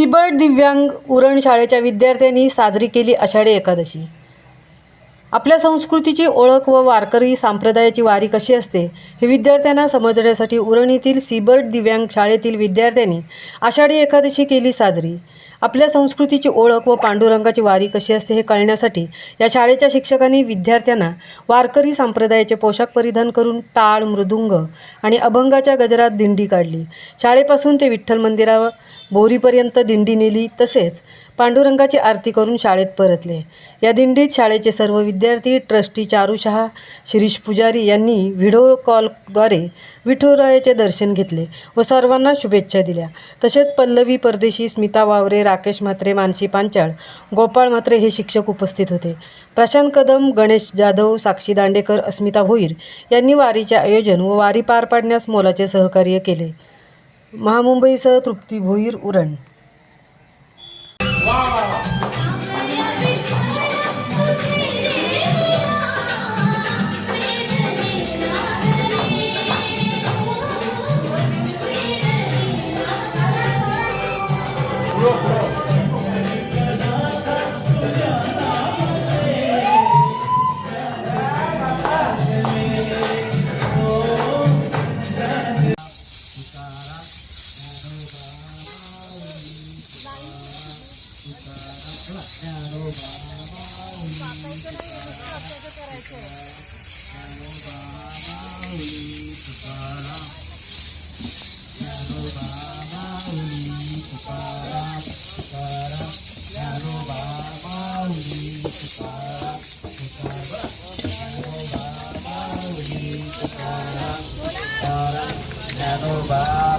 Seabird दिव्यांग उरण शाळेच्या विद्यार्थ्यांनी साजरी केली आषाढी एकादशी। आपल्या संस्कृतीची ओळख व वारकरी संप्रदायाची वारी कशी असते हे विद्यार्थ्यांना समजण्यासाठी उरण येथील सीबर्ड दिव्यांग शाळेतील विद्यार्थ्यांनी आषाढी एकादशी केली साजरी। आपल्या संस्कृतीची ओळख व पांडुरंगाची वारी कशी असते हे कळण्यासाठी या शाळेच्या शिक्षकांनी विद्यार्थ्यांना वारकरी संप्रदायाचे पोशाख परिधान करून टाळ, मृदुंग आणि अभंगाच्या गजरात दिंडी काढली। शाळेपासून ते विठ्ठल मंदिरावर बोरीपर्यंत दिंडी नेली, तसेच पांडुरंगाची आरती करून शाळेत परतले। या दिंडीत शाळेचे सर्व विद्यार्थी, ट्रस्टी चारू शहा, शिरीष पुजारी यांनी व्हिडिओ कॉलद्वारे विठुरायाचे दर्शन घेतले व सर्वांना शुभेच्छा दिल्या। तसेच पल्लवी परदेशी, स्मिता वावरे, राकेश म्हात्रे, मानसी पांचाळ, गोपाळ म्हात्रे हे शिक्षक उपस्थित होते। प्रशांत कदम, गणेश जाधव, साक्षी दांडेकर, अस्मिता भोईर यांनी वारीचे आयोजन व वारी पार पाडण्यास मोलाचे सहकार्य केले। महामुंबईसह तृप्ती भोईर, उरण।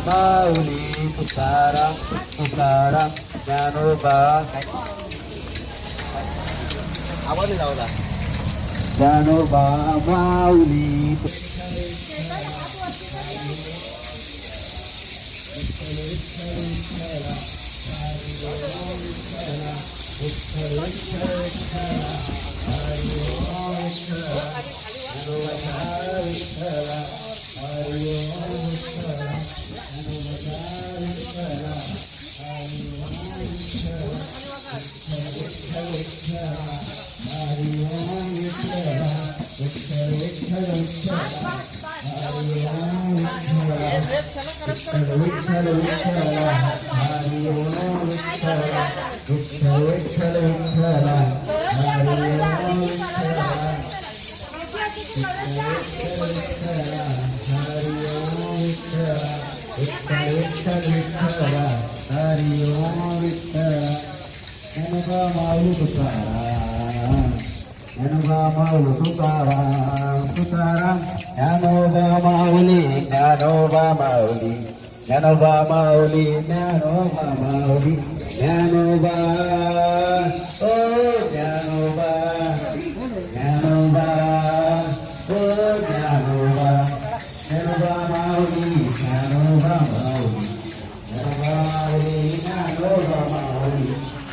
माऊली तुकाराम तुकाराम ज्ञानोबा आवाज लावला ज्ञानोबा माऊली ज्ञानोबा माऊली ज्ञानोबा माऊली ज्ञानोबा ओ ज्ञानोबा ज्ञानोबा ओ ज्ञानोबा ज्ञानोबा माऊली ज्ञानोबा माऊली ज्ञानोबा माऊली ज्ञानोबा माऊली